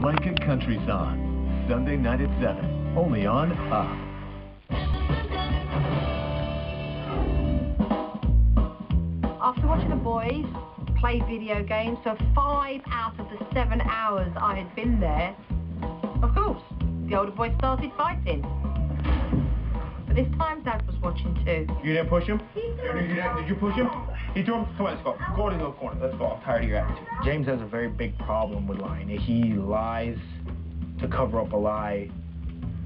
Like a Country Song. Sunday night at 7. Only on Up. After watching the boys play video games for 5 out of the 7 hours I had been there, of course, the older boy started fighting. But this time Dad was watching too. You didn't push him? Did you push him? He threw him. Come on, let's go. Go to the corner. Let's go. I'm tired of your attitude. James has a very big problem with lying. He lies to cover up a lie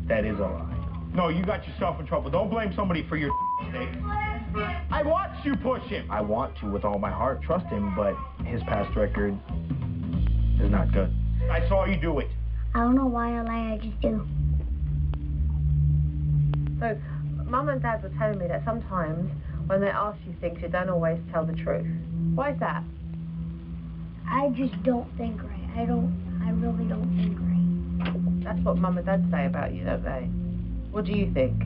that is a lie. No, you got yourself in trouble. Don't blame somebody for your mistakes. I watched you push him. I want to with all my heart trust him, but his past record is not good. I saw you do it. I don't know why I lie, I just do. So, Mum and Dad were telling me that sometimes when they ask you things, you don't always tell the truth. Why is that? I just don't think right. I really don't think right. That's what Mum and Dad say about you, don't they? What do you think?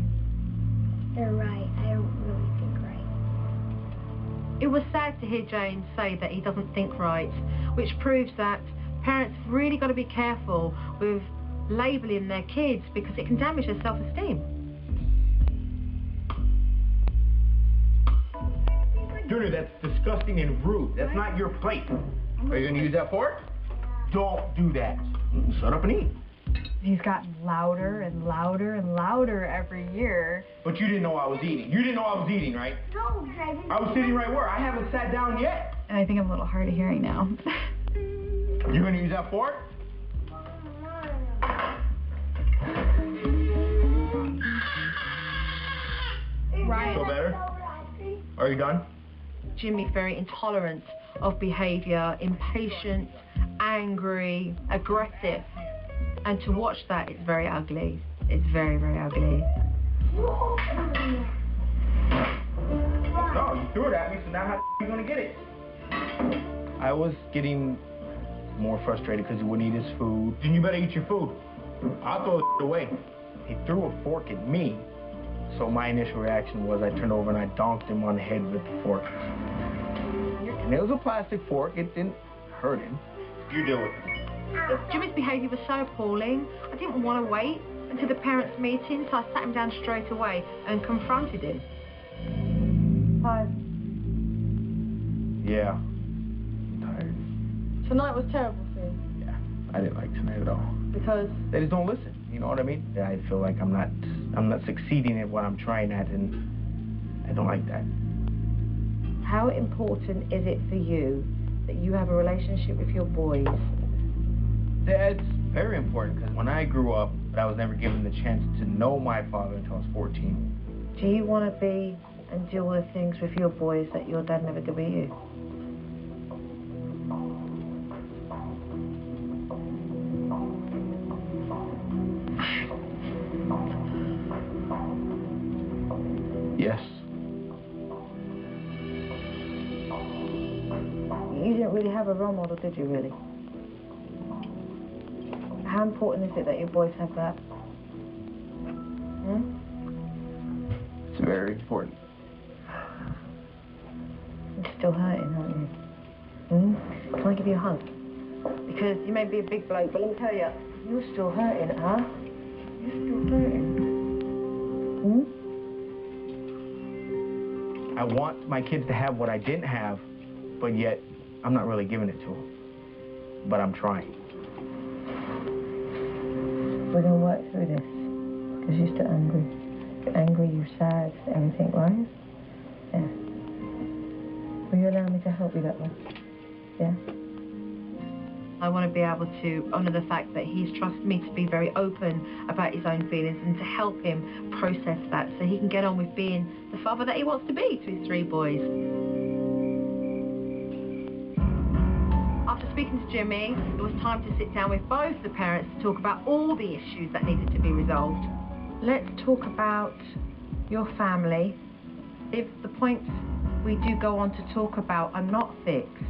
They're right. I don't really think right. It was sad to hear James say that he doesn't think right, which proves that parents have really got to be careful with labelling their kids because it can damage their self-esteem. Junior, that's disgusting and rude. That's not your plate. Are you going to use that fork? Don't do that. Shut up and eat. He's gotten louder and louder and louder every year. But you didn't know I was eating. You didn't know I was eating, right? No, I didn't. I was sitting right where? I haven't sat down yet. And I think I'm a little hard of hearing now. You going to use that fork? Right. Feel better? Are you done? Jimmy's very intolerant of behaviour, impatient, angry, aggressive. And to watch that, it's very ugly. It's very, very ugly. No, you threw it at me, so now how are you going to get it? I was getting more frustrated because he wouldn't eat his food. Then you better eat your food. I'll throw it away. He threw a fork at me. So my initial reaction was I turned over and I donked him on the head with the fork. And it was a plastic fork. It didn't hurt him. You deal with it. Jimmy's behaviour was so appalling, I didn't want to wait until the parents' meeting, so I sat him down straight away and confronted him. Hi. Yeah. I'm tired. Tonight was terrible for you. Yeah. I didn't like tonight at all. Because? They just don't listen. You know what I mean? I feel like I'm not succeeding at what I'm trying at, and I don't like that. How important is it for you that you have a relationship with your boys? It's very important because when I grew up, I was never given the chance to know my father until I was 14. Do you want to be and do all the things with your boys that your dad never did with you? Yes. You didn't really have a role model, did you, really? How important is it that your boys have that? It's very important. You're still hurting, aren't you? Can I give you a hug? Because you may be a big bloke, but let me tell you, you're still hurting, huh? You're still hurting. I want my kids to have what I didn't have, but yet I'm not really giving it to them. But I'm trying. We're going to work through this, because you're still angry. You're angry, you're sad, everything, right? Yeah. Will you allow me to help you that way? Yeah? I want to be able to honour the fact that he's trusted me to be very open about his own feelings and to help him process that so he can get on with being the father that he wants to be to his 3 boys. After speaking to Jimmy, it was time to sit down with both the parents to talk about all the issues that needed to be resolved. Let's talk about your family. If the points we do go on to talk about are not fixed,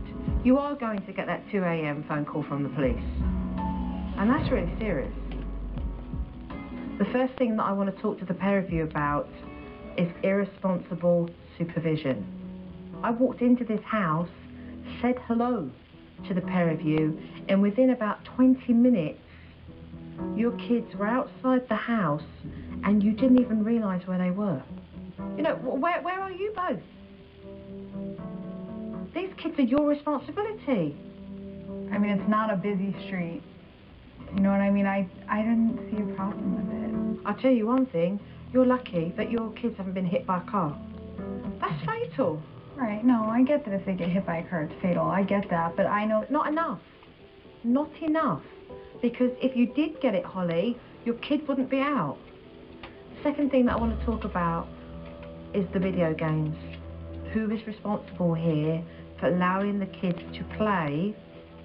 you are going to get that 2 a.m. phone call from the police. And that's really serious. The first thing that I want to talk to the pair of you about is irresponsible supervision. I walked into this house, said hello to the pair of you, and within about 20 minutes, your kids were outside the house and you didn't even realise where they were. You know, where are you both? These kids are your responsibility. I mean, it's not a busy street. You know what I mean? I didn't see a problem with it. I'll tell you one thing, you're lucky that your kids haven't been hit by a car. That's fatal. Right, no, I get that if they get hit by a car, it's fatal. I get that, but I know... Not enough. Not enough. Because if you did get it, Holly, your kid wouldn't be out. Second thing that I want to talk about is the video games. Who is responsible here for allowing the kids to play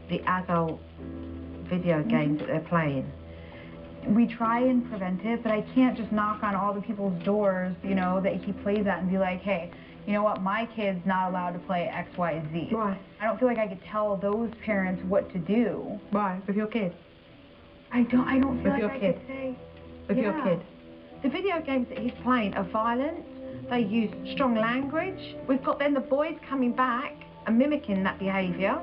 the adult video games that they're playing? We try and prevent it, but I can't just knock on all the people's doors, you know, that he plays at and be like, hey, you know what, my kid's not allowed to play X, Y, Z. Why? I don't feel like I could tell those parents what to do. Why? With your kid? I don't feel With like your I kid? could say. With your Yeah. kid? The video games that he's playing are violent. They use strong language. We've got then the boys coming back and mimicking that behaviour,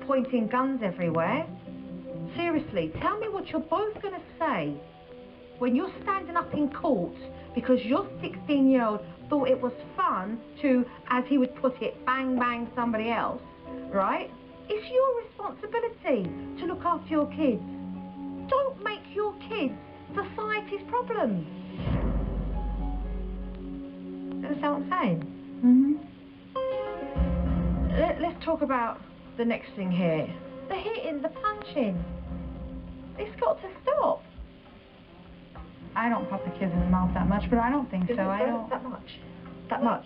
pointing guns everywhere. Seriously, tell me what you're both going to say when you're standing up in court because your 16-year-old thought it was fun to, as he would put it, bang bang somebody else, right? It's your responsibility to look after your kids. Don't make your kids society's problem. Understand what I'm saying? Let's talk about the next thing here. The hitting, the punching. It's got to stop. I don't pop the kids in the mouth that much, but I don't think so. I don't. That much. That much.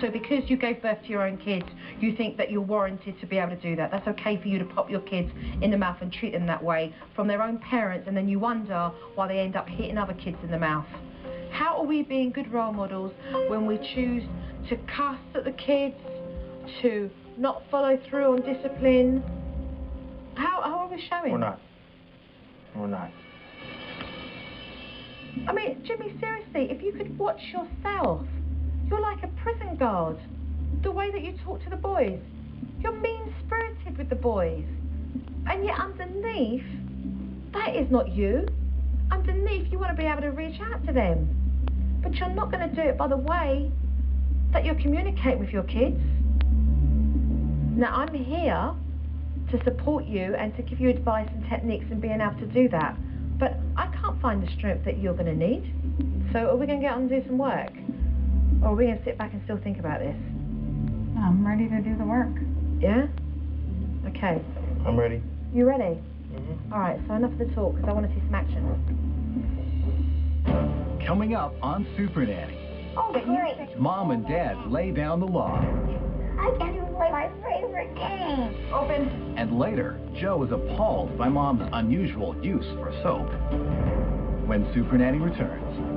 So because you gave birth to your own kids, you think that you're warranted to be able to do that. That's okay for you to pop your kids in the mouth and treat them that way from their own parents, and then you wonder why they end up hitting other kids in the mouth. How are we being good role models when we choose to cuss at the kids, to not follow through on discipline? How are we showing? We're not. We're not. I mean, Jimmy, seriously, if you could watch yourself, you're like a prison guard. The way that you talk to the boys, you're mean-spirited with the boys. And yet underneath, that is not you. Underneath, you want to be able to reach out to them. But you're not going to do it by the way that you're communicating with your kids. Now, I'm here to support you and to give you advice and techniques and being able to do that. But I can't find the strength that you're going to need. So are we going to get on and do some work? Or are we going to sit back and still think about this? I'm ready to do the work. Yeah? Okay. I'm ready. You ready? All right, so enough of the talk, because I want to see some action. Coming up on SuperNanny, Oh, great. Mom and Dad lay down the law. I get to play my favorite game. Open. And later, Joe is appalled by Mom's unusual use for soap. When SuperNanny returns.